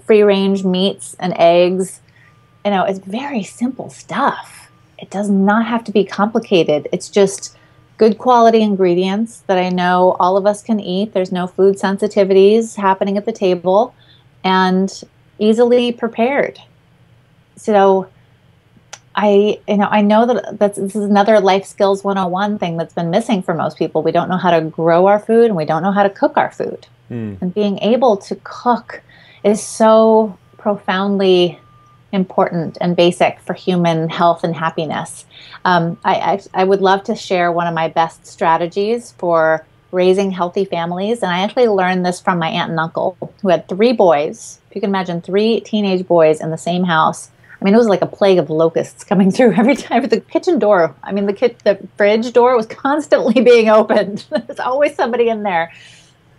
free range meats and eggs. It's very simple stuff. It does not have to be complicated. It's just good quality ingredients that I know all of us can eat. There's no food sensitivities happening at the table, and easily prepared. So I know that this is another life skills 101 thing that's been missing for most people. We don't know how to grow our food, and we don't know how to cook our food. And being able to cook is so profoundly important and basic for human health and happiness. I would love to share one of my best strategies for raising healthy families. And I actually learned this from my aunt and uncle, who had 3 boys. If you can imagine 3 teenage boys in the same house. I mean, it was like a plague of locusts coming through every time. The kitchen door, I mean, the fridge door was constantly being opened. There's always somebody in there.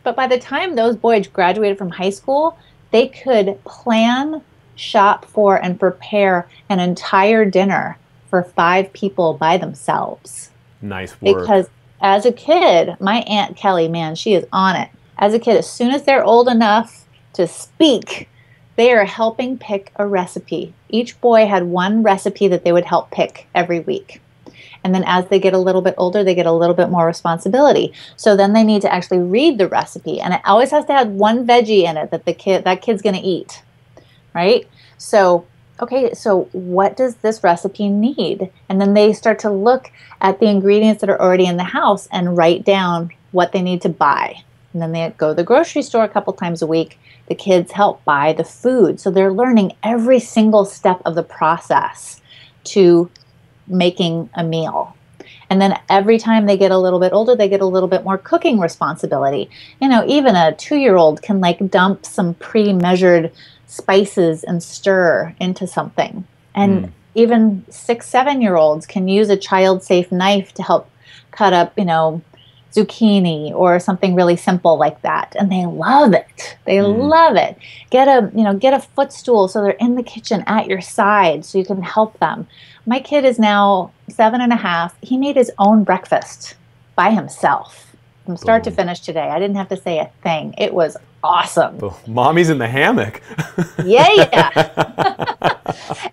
But by the time those boys graduated from high school, they could plan, shop for, and prepare an entire dinner for 5 people by themselves. Nice work. Because as a kid, my Aunt Kelly, man, she is on it. As a kid, as soon as they're old enough to speak, they are helping pick a recipe. Each boy had one recipe that they would help pick every week. And then as they get a little bit older, they get a little bit more responsibility. So then they need to actually read the recipe. And it always has to have one veggie in it that that kid's going to eat, right? So, okay, so what does this recipe need? And then they start to look at the ingredients that are already in the house and write down what they need to buy. And then they go to the grocery store a couple times a week. The kids help buy the food. So they're learning every single step of the process to making a meal. And then every time they get a little bit older, they get a little bit more cooking responsibility. You know, even a 2-year-old can like dump some pre-measured spices and stir into something. And even 6, 7-year-olds can use a child-safe knife to help cut up, you know, zucchini or something really simple like that, and they love it. They love it. Get a footstool so they're in the kitchen at your side so you can help them. My kid is now 7.5. He made his own breakfast by himself from start to finish today. I didn't have to say a thing. It was awesome. Oh, mommy's in the hammock. Yeah.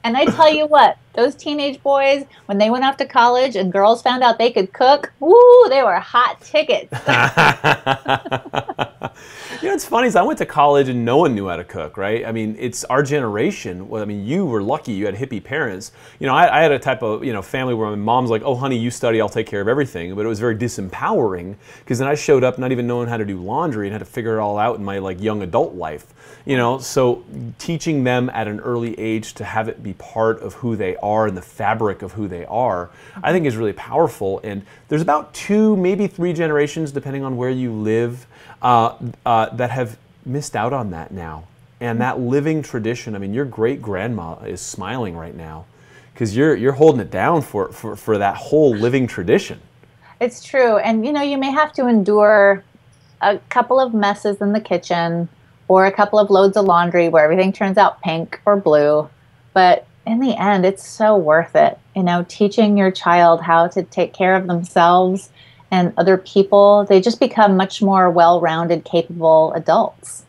And I tell you what, those teenage boys, when they went off to college and girls found out they could cook, woo, they were hot tickets. You know, it's funny is I went to college and no one knew how to cook, right? I mean, it's our generation. Well, I mean, you were lucky. You had hippie parents. You know, I had a type of, you know, family where my mom's like, oh, honey, you study, I'll take care of everything. But it was very disempowering because then I showed up not even knowing how to do laundry and had to figure it all out in my like young adult life. You know, so teaching them at an early age to have it be part of who they are and the fabric of who they are, I think is really powerful. And there's about 2, maybe 3 generations, depending on where you live, that have missed out on that now. And that living tradition, I mean, your great-grandma is smiling right now because you're holding it down for that whole living tradition. It's true. And, you know, you may have to endure a couple of messes in the kitchen or a couple of loads of laundry where everything turns out pink or blue. But in the end, it's so worth it. You know, teaching your child how to take care of themselves and other people, they just become much more well-rounded, capable adults.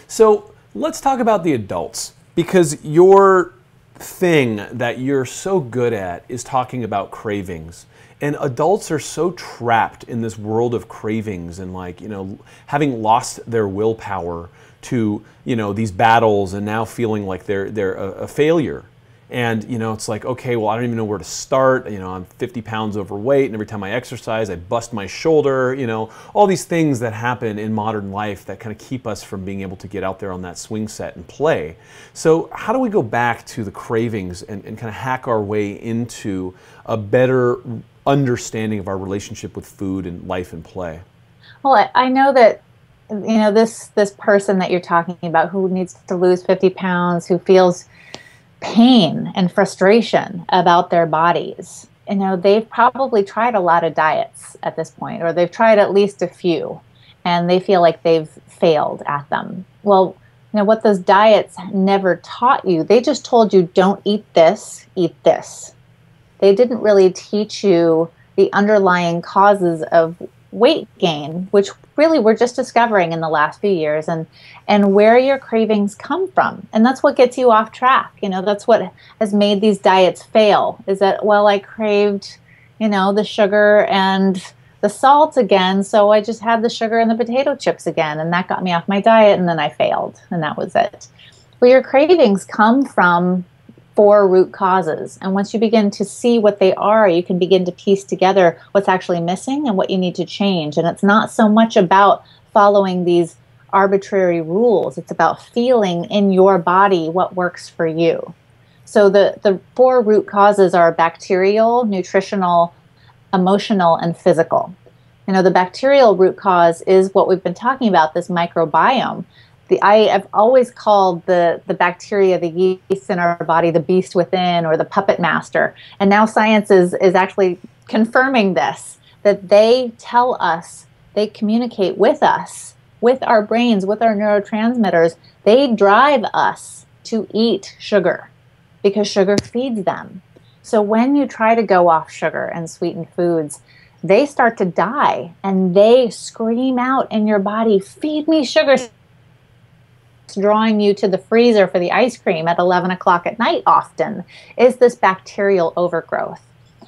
So let's talk about the adults, because your thing that you're so good at is talking about cravings. And adults are so trapped in this world of cravings and, like, you know, having lost their willpower to, you know, these battles and now feeling like they're a failure. And, you know, it's like, okay, well, I don't even know where to start. You know, I'm 50 pounds overweight, and every time I exercise, I bust my shoulder. You know, all these things that happen in modern life that kind of keep us from being able to get out there on that swing set and play. So how do we go back to the cravings and kind of hack our way into a better understanding of our relationship with food and life and play? Well, I know that, you know, this person that you're talking about who needs to lose 50 pounds, who feels pain and frustration about their bodies. You know, they've probably tried a lot of diets at this point, or they've tried at least a few, and they feel like they've failed at them. Well, you know, what those diets never taught you, they just told you, don't eat this, eat this. They didn't really teach you the underlying causes of weight gain, which really we're just discovering in the last few years, and where your cravings come from. And that's what gets you off track. You know, that's what has made these diets fail, is that, well, I craved, you know, the sugar and the salt again, so I just had the sugar and the potato chips again, and that got me off my diet, and then I failed, and that was it. Well, your cravings come from 4 root causes. And once you begin to see what they are, you can begin to piece together what's actually missing and what you need to change. And it's not so much about following these arbitrary rules. It's about feeling in your body what works for you. So the 4 root causes are bacterial, nutritional, emotional, and physical. You know, the bacterial root cause is what we've been talking about, this microbiome. I have always called the bacteria, the yeast in our body, the beast within, or the puppet master. And now science is actually confirming this, that they tell us, they communicate with us, with our brains, with our neurotransmitters. They drive us to eat sugar because sugar feeds them. So when you try to go off sugar and sweetened foods, they start to die and they scream out in your body, feed me sugar. Drawing you to the freezer for the ice cream at 11 o'clock at night often is this bacterial overgrowth.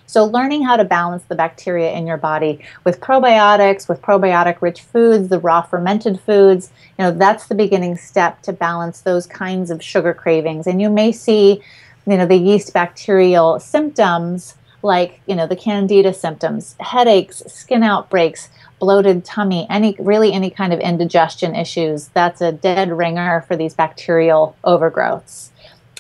So learning how to balance the bacteria in your body with probiotics, with probiotic-rich foods, the raw fermented foods, that's the beginning step to balance those kinds of sugar cravings. And you may see, the yeast bacterial symptoms like, the candida symptoms, headaches, skin outbreaks, bloated tummy, any kind of indigestion issues. That's a dead ringer for these bacterial overgrowths.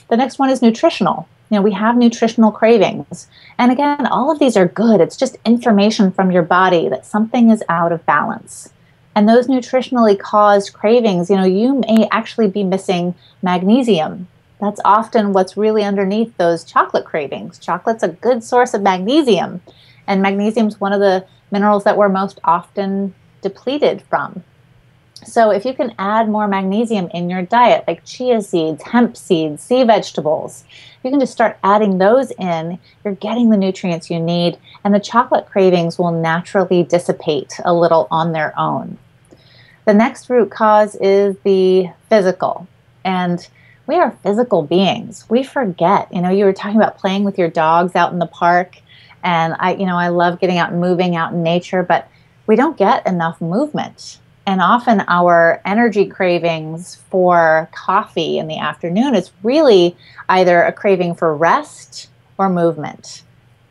The next one is nutritional. We have nutritional cravings. And again, all of these are good. It's just information from your body that something is out of balance. And those nutritionally caused cravings, you may actually be missing magnesium. That's often what's really underneath those chocolate cravings. Chocolate's a good source of magnesium. And magnesium is one of the minerals that we're most often depleted from. So if you can add more magnesium in your diet, like chia seeds, hemp seeds, sea vegetables, you can just start adding those in. You're getting the nutrients you need, and the chocolate cravings will naturally dissipate a little on their own. The next root cause is the physical. And we are physical beings. We forget. You were talking about playing with your dogs out in the park. And I love getting out and moving out in nature, but we don't get enough movement. And often our energy cravings for coffee in the afternoon is really either a craving for rest or movement.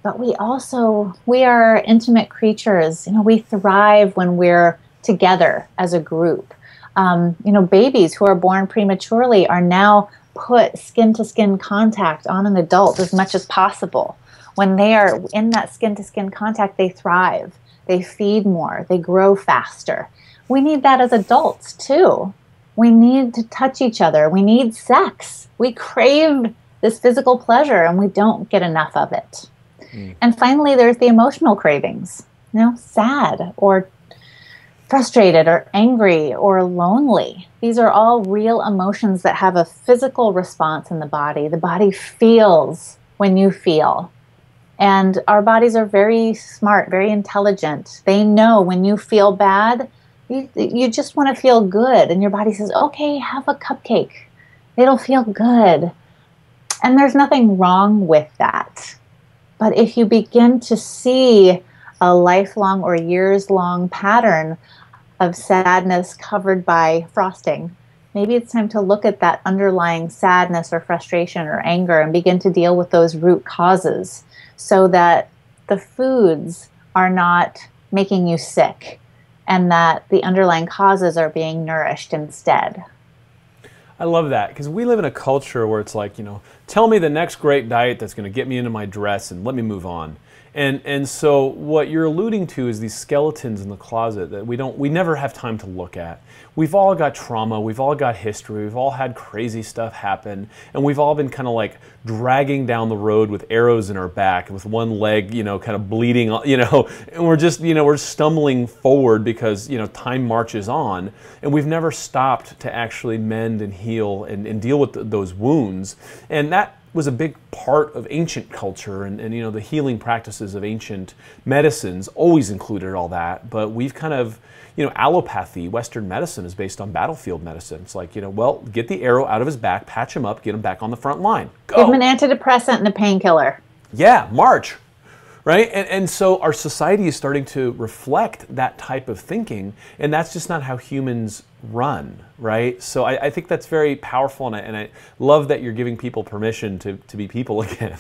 But we are intimate creatures. We thrive when we're together as a group. Babies who are born prematurely are now put skin-to-skin contact on an adult as much as possible. When they are in that skin-to-skin contact, they thrive, they feed more, they grow faster. We need that as adults, too. We need to touch each other. We need sex. We crave this physical pleasure, and we don't get enough of it. And finally, there's the emotional cravings, sad or frustrated or angry or lonely. These are all real emotions that have a physical response in the body. The body feels when you feel. And our bodies are very smart, very intelligent. They know when you feel bad, you just want to feel good. And your body says, okay, have a cupcake. It'll feel good. And there's nothing wrong with that. But if you begin to see a lifelong or years-long pattern of sadness covered by frosting, maybe it's time to look at that underlying sadness or frustration or anger and begin to deal with those root causes so that the foods are not making you sick and that the underlying causes are being nourished instead. I love that, because we live in a culture where it's like, tell me the next great diet that's going to get me into my dress and let me move on. And so what you're alluding to is these skeletons in the closet that we never have time to look at. We've all got trauma, we've all got history, we've all had crazy stuff happen, and we've all been kind of like dragging down the road with arrows in our back, with one leg, kind of bleeding, and we're just, we're stumbling forward because, time marches on, and we've never stopped to actually mend and heal and deal with those wounds. And that was a big part of ancient culture, and the healing practices of ancient medicines always included all that. But we've kind of, allopathy, Western medicine is based on battlefield medicine. It's like, well, get the arrow out of his back, patch him up, get him back on the front line. Go. Give him an antidepressant and a painkiller. Yeah, march. Right? And so our society is starting to reflect that type of thinking, and that's just not how humans run, right? So I think that's very powerful, and I love that you're giving people permission to be people again.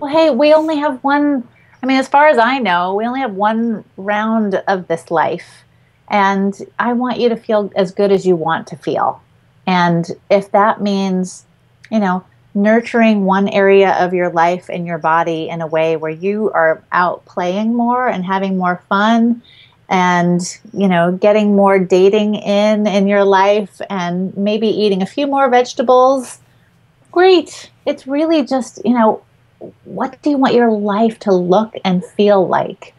Well, hey, we only have one, as far as I know, we only have one round of this life, and I want you to feel as good as you want to feel. And if that means, nurturing one area of your life and your body in a way where you are out playing more and having more fun and, you know, getting more dating in your life and maybe eating a few more vegetables, great. It's really just, you know, what do you want your life to look and feel like?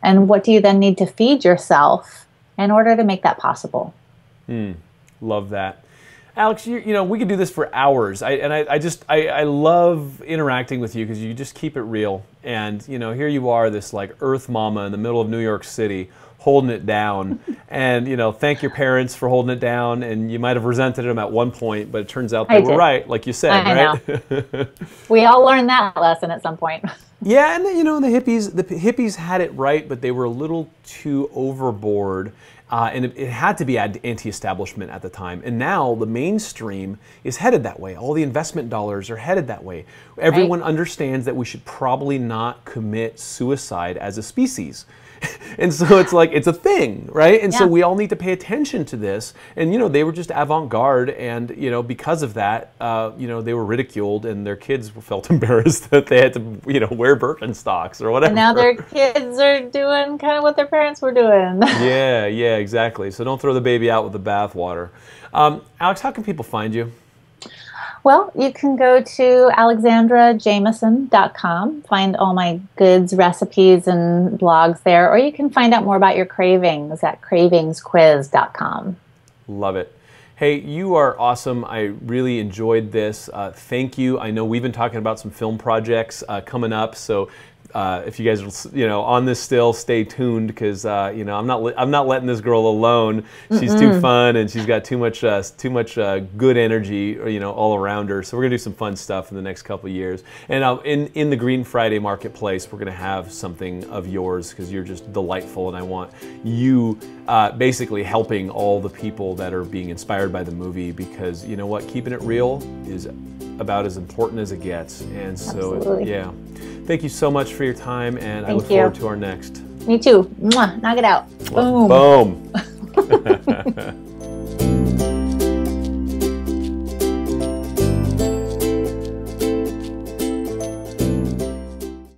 And what do you then need to feed yourself in order to make that possible? Love that. Alex, you know, we could do this for hours. I love interacting with you because you just keep it real. And, you know, here you are, this like earth mama in the middle of New York City, holding it down. And, you know, thank your parents for holding it down. And you might have resented them at one point, but it turns out they were right, like you said, right? We all learned that lesson at some point. Yeah, and you know, the hippies had it right, but they were a little too overboard. And it had to be anti-establishment at the time. And now the mainstream is headed that way. All the investment dollars are headed that way. Everyone understands that we should probably not commit suicide as a species. And so it's like, it's a thing, right? And so we all need to pay attention to this. And, you know, they were just avant-garde. And, you know, because of that, you know, they were ridiculed and their kids felt embarrassed that they had to, you know, wear Birkenstocks or whatever. And now their kids are doing kind of what their parents were doing. Yeah, exactly. So don't throw the baby out with the bathwater. Alex, how can people find you? Well, you can go to alexandrajameson.com, find all my goods, recipes, and blogs there, or you can find out more about your cravings at cravingsquiz.com. Love it. Hey, you are awesome. I really enjoyed this. Thank you. I know we've been talking about some film projects coming up, so if you guys are, you know, on this still, stay tuned because you know, I'm not letting this girl alone. She's too fun and she's got too much good energy, you know, all around her. So we're gonna do some fun stuff in the next couple of years. And in the Green Friday Marketplace, we're gonna have something of yours because you're just delightful, and I want you basically helping all the people that are being inspired by the movie, because you know what, keeping it real is about as important as it gets. And so yeah. Thank you so much for your time, and I look forward to our next. Me too. Mwah. Knock it out. Boom. Boom.